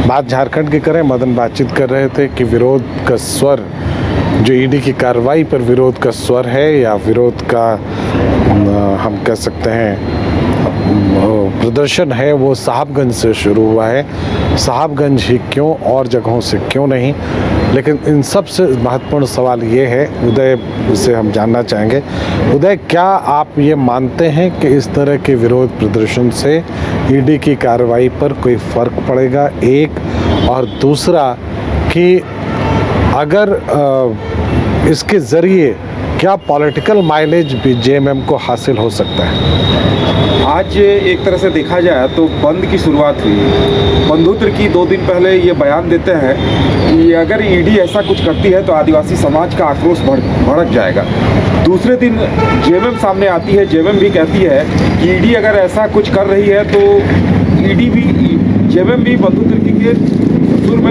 बात झारखंड की करें, मदन बातचीत कर रहे थे कि विरोध का स्वर जो ईडी की कार्रवाई पर विरोध का स्वर है या विरोध का हम कह सकते हैं प्रदर्शन है, वो साहबगंज से शुरू हुआ है। साहबगंज ही क्यों, और जगहों से क्यों नहीं। लेकिन इन सब से महत्वपूर्ण सवाल ये है, उदय से हम जानना चाहेंगे। उदय, क्या आप ये मानते हैं कि इस तरह के विरोध प्रदर्शन से ईडी की कार्रवाई पर कोई फ़र्क पड़ेगा? एक, और दूसरा कि अगर इसके ज़रिए क्या पॉलिटिकल माइलेज भी जेएमएम को हासिल हो सकता है? आज एक तरह से देखा जाए तो बंद की शुरुआत हुई। बंधुत्व की 2 दिन पहले ये बयान देते हैं कि अगर ईडी ऐसा कुछ करती है तो आदिवासी समाज का आक्रोश भड़क जाएगा। दूसरे दिन जेएमएम सामने आती है, जेएमएम भी कहती है कि ईडी अगर ऐसा कुछ कर रही है तो ईडी भी, जेएमएम भी बंधुत्व के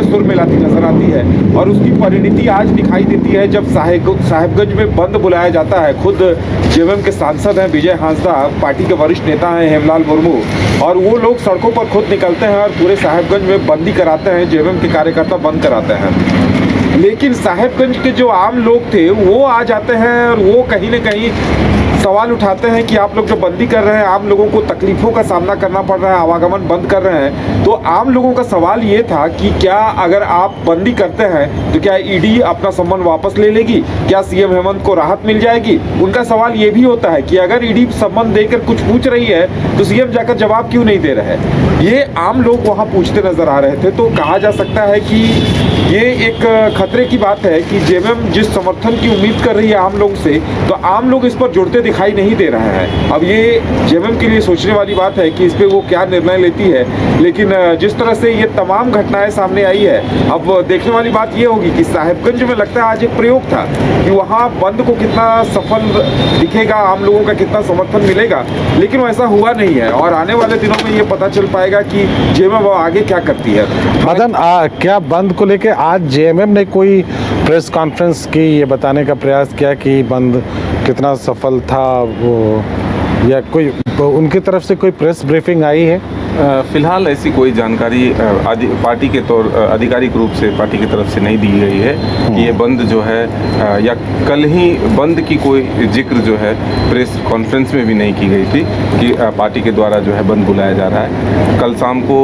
सुर में लाती नजर आती है। और उसकी परिणति आज दिखाई देती है जब साहिबगंज में बंद बुलाया जाता है। खुद जेएमएम के सांसद हैं विजय हांसदा, पार्टी के वरिष्ठ नेता हैं हेमलाल मुर्मू, और वो लोग सड़कों पर खुद निकलते हैं और पूरे साहिबगंज में बंदी कराते हैं। जेएमएम के कार्यकर्ता बंद कराते हैं। लेकिन साहिबगंज के जो आम लोग थे वो आ जाते हैं और वो कहीं न कहीं सवाल उठाते हैं कि आप लोग जो बंदी कर रहे हैं, आम लोगों को तकलीफ़ों का सामना करना पड़ रहा है, आवागमन बंद कर रहे हैं। तो आम लोगों का सवाल ये था कि क्या अगर आप बंदी करते हैं तो क्या ईडी अपना सम्मान वापस ले लेगी? क्या सीएम हेमंत को राहत मिल जाएगी? उनका सवाल ये भी होता है कि अगर ईडी सम्मान देकर कुछ पूछ रही है तो सीएम जाकर जवाब क्यों नहीं दे रहे हैं? ये आम लोग वहाँ पूछते नजर आ रहे थे। तो कहा जा सकता है कि ये एक खतरे की बात है कि जेएमएम जिस समर्थन की उम्मीद कर रही है आम लोगों से, तो आम लोग इस पर जुड़ते दिखाई नहीं दे रहे हैं। अब ये जेएमएम के लिए सोचने वाली बात है कि इस पे वो क्या निर्णय लेती है। लेकिन जिस तरह से ये तमाम घटनाएं सामने आई है, अब देखने वाली बात ये होगी कि साहिबगंज में लगता है आज एक प्रयोग था कि वहाँ बंद को कितना सफल दिखेगा, आम लोगों का कितना समर्थन मिलेगा, लेकिन वैसा हुआ नहीं है। और आने वाले दिनों में ये पता चल पाएगा कि जेएमएम आगे क्या करती है। मदन, क्या बंद को लेके आज जेएमएम ने कोई प्रेस कॉन्फ्रेंस की, ये बताने का प्रयास किया कि बंद कितना सफल था, वो या कोई उनकी तरफ से कोई प्रेस ब्रीफिंग आई है? फिलहाल ऐसी कोई जानकारी पार्टी के तौर आधिकारिक रूप से पार्टी की तरफ से नहीं दी गई है कि ये बंद जो है या कल ही बंद की कोई जिक्र जो है प्रेस कॉन्फ्रेंस में भी नहीं की गई थी कि पार्टी के द्वारा जो है बंद बुलाया जा रहा है। कल शाम को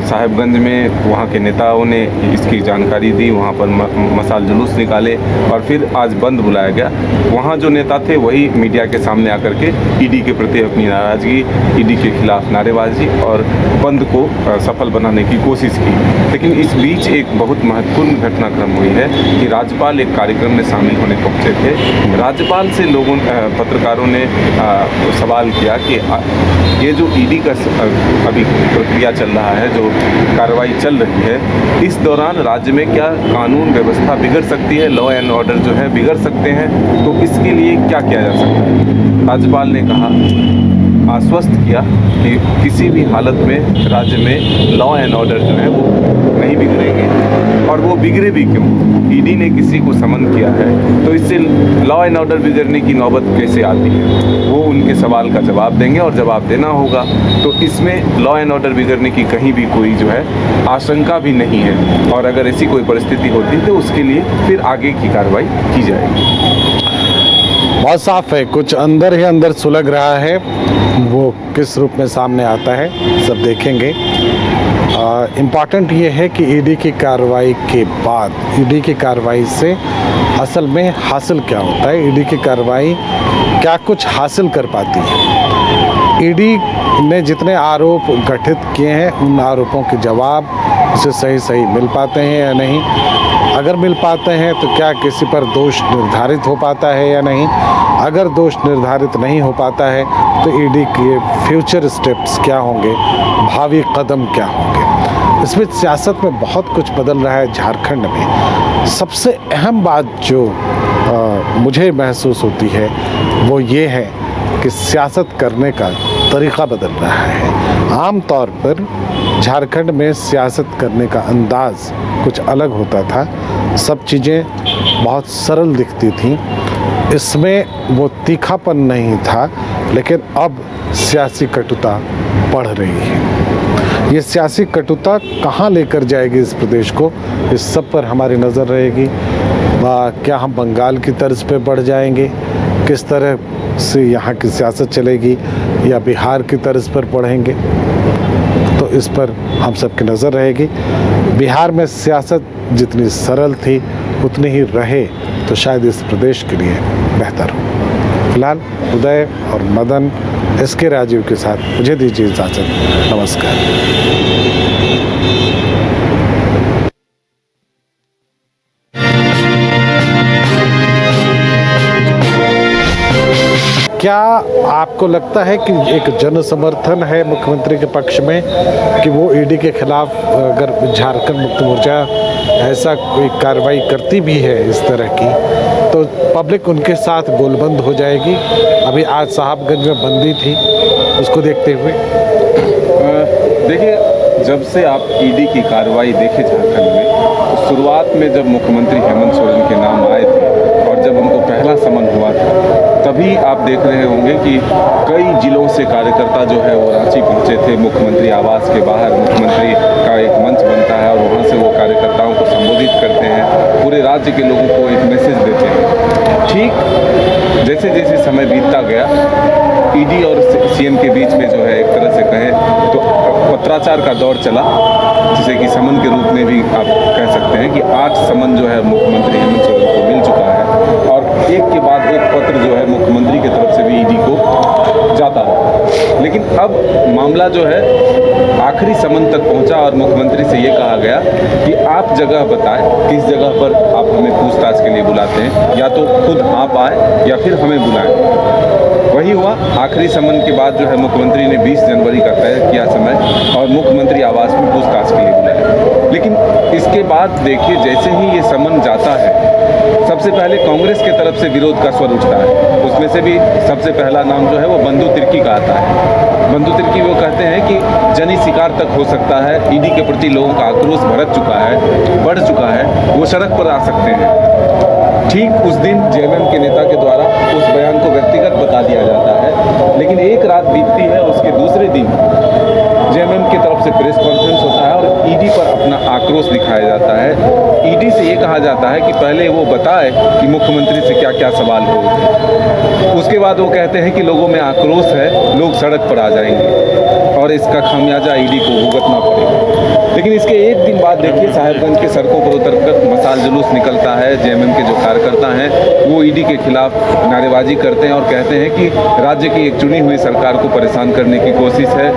साहिबगंज में वहाँ के नेताओं ने इसकी जानकारी दी, वहाँ पर मसाल जुलूस निकाले और फिर आज बंद बुलाया गया। वहाँ जो नेता थे वही मीडिया के सामने आकर के ईडी के प्रति अपनी नाराज़गी, ईडी के खिलाफ नारेबाजी और बंद को सफल बनाने की कोशिश की। लेकिन इस बीच एक बहुत महत्वपूर्ण घटनाक्रम हुई है कि राज्यपाल एक कार्यक्रम में शामिल होने पहुंचे थे। राज्यपाल से लोगों पत्रकारों ने सवाल किया कि ये जो ईडी का अभी प्रक्रिया चल रहा है, जो कार्रवाई चल रही है, इस दौरान राज्य में क्या कानून व्यवस्था बिगड़ सकती है, लॉ एंड ऑर्डर जो है बिगड़ सकते हैं, तो इसके लिए क्या किया जा सकता है? राज्यपाल ने कहा, आश्वस्त किया कि किसी भी हालत में राज्य में लॉ एंड ऑर्डर जो है वो नहीं बिगड़ेंगे। और वो बिगड़े भी क्यों? ईडी ने किसी को समन किया है तो इससे लॉ एंड ऑर्डर बिगड़ने की नौबत कैसे आती है? वो उनके सवाल का जवाब देंगे और जवाब देना होगा। तो इसमें लॉ एंड ऑर्डर बिगड़ने की कहीं भी कोई जो है आशंका भी नहीं है। और अगर ऐसी कोई परिस्थिति होती तो उसके लिए फिर आगे की कार्रवाई की जाएगी। बहुत साफ है, कुछ अंदर ही अंदर सुलग रहा है, वो किस रूप में सामने आता है सब देखेंगे। इम्पॉर्टेंट ये है कि ईडी की कार्रवाई के बाद, ईडी की कार्रवाई से असल में हासिल क्या होता है, ईडी की कार्रवाई क्या कुछ हासिल कर पाती है। ईडी ने जितने आरोप गठित किए हैं उन आरोपों के जवाब उसे सही सही मिल पाते हैं या नहीं? अगर मिल पाते हैं तो क्या किसी पर दोष निर्धारित हो पाता है या नहीं? अगर दोष निर्धारित नहीं हो पाता है तो ईडी के फ्यूचर स्टेप्स क्या होंगे, भावी कदम क्या होंगे? इसमें सियासत में बहुत कुछ बदल रहा है झारखंड में। सबसे अहम बात जो मुझे महसूस होती है वो ये है कि सियासत करने का तरीक़ा बदल रहा है। आम तौर पर झारखंड में सियासत करने का अंदाज़ कुछ अलग होता था, सब चीज़ें बहुत सरल दिखती थीं, इसमें वो तीखापन नहीं था। लेकिन अब सियासी कटुता बढ़ रही है। ये सियासी कटुता कहाँ लेकर जाएगी इस प्रदेश को, इस सब पर हमारी नज़र रहेगी। क्या हम बंगाल की तर्ज पे बढ़ जाएंगे, किस तरह से यहाँ की सियासत चलेगी, या बिहार की तर्ज पर बढ़ेंगे, तो इस पर हम सब की नज़र रहेगी। बिहार में सियासत जितनी सरल थी उतनी ही रहे तो शायद इस प्रदेश के लिए बेहतर हो। फिलहाल उदय और मदन SK राजीव के साथ मुझे दीजिए इजाज़त। नमस्कार। क्या आपको लगता है कि एक जन समर्थन है मुख्यमंत्री के पक्ष में कि वो ईडी के खिलाफ, अगर झारखंड मुक्ति मोर्चा ऐसा कोई कार्रवाई करती भी है इस तरह की, तो पब्लिक उनके साथ गोलबंद हो जाएगी? अभी आज साहबगंज में बंदी थी, उसको देखते हुए देखिए, जब से आप ईडी की कार्रवाई देखे झारखंड में, तो शुरुआत में जब मुख्यमंत्री हेमंत सोरेन के नाम आए थे और जब उनको पहला समन हुआ था, तभी आप देख रहे होंगे कि कई जिलों से कार्यकर्ता जो है वो रांची पहुंचे थे। मुख्यमंत्री आवास के बाहर मुख्यमंत्री का एक मंच बनता है और वहाँ से वो कार्यकर्ताओं को संबोधित करते हैं, पूरे राज्य के लोगों को एक मैसेज देते हैं। ठीक जैसे जैसे समय बीतता गया, ईडी और CM के बीच में जो है एक तरह से कहें तो पत्राचार का दौर चला, जिसे कि समन के रूप में भी आप कह सकते हैं कि 8 समन जो है मुख्यमंत्री हेमंत सोरेन को मिल चुका है और एक के बाद एक पत्र जो है मुख्यमंत्री की तरफ से भी ईडी को जाता है। लेकिन अब मामला जो है आखिरी समन तक पहुंचा और मुख्यमंत्री से ये कहा गया कि आप जगह बताएं, किस जगह पर आप हमें पूछताछ के लिए बुलाते हैं, या तो खुद आप आए या फिर हमें बुलाएं। वही हुआ। आखिरी समन के बाद जो है मुख्यमंत्री ने 20 जनवरी का तय किया समय और मुख्यमंत्री आवास में पूछताछ के लिए बुलाया। लेकिन इसके बाद देखिए, जैसे ही ये समन जाता है, सबसे पहले कांग्रेस के तरफ से विरोध का स्वर उठता है। उसमें से भी सबसे पहला नाम जो है वो बंधु तिर्की का आता है। बंधु तिर्की वो कहते हैं कि जनी शिकार तक हो सकता है, ईडी के प्रति लोगों का आक्रोश भड़क चुका है, बढ़ चुका है, वो सड़क पर आ सकते हैं। ठीक उस दिन JMM के नेता के द्वारा उस बयान को व्यक्तिगत बता दिया जाता है। लेकिन एक रात बीतती है, उसके दूसरे दिन JMM की तरफ से प्रेस कॉन्फ्रेंस होता है और ईडी पर अपना आक्रोश दिखाया जाता है। ईडी से ये कहा जाता है कि पहले वो बताए कि मुख्यमंत्री से क्या क्या सवाल हुए। उसके बाद वो कहते हैं कि लोगों में आक्रोश है, लोग सड़क पर आ जाएंगे और इसका खामियाजा ईडी को भुगतना पड़ेगा। लेकिन इसके एक दिन बाद देखिए, साहिबगंज के सड़कों पर उतरकर मसाल जुलूस निकलता है। JMM के जो कार्यकर्ता हैं वो ईडी के खिलाफ नारेबाजी करते हैं और कहते हैं कि राज्य की एक चुनी हुई सरकार को परेशान करने की कोशिश है,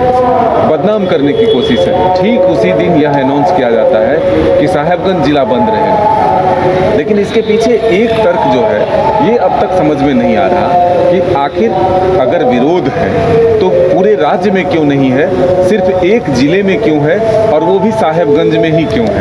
बदनाम करने की कोशिश है। ठीक उसी दिन यह अनाउंस किया जाता है कि साहिबगंज जिला बंद रहेगा। लेकिन इसके पीछे एक तर्क जो है ये अब तक समझ में नहीं आ रहा कि आखिर अगर विरोध है तो पूरे राज्य में क्यों नहीं है, सिर्फ एक जिले में क्यों है, और वो भी साहिबगंज में ही क्यों है।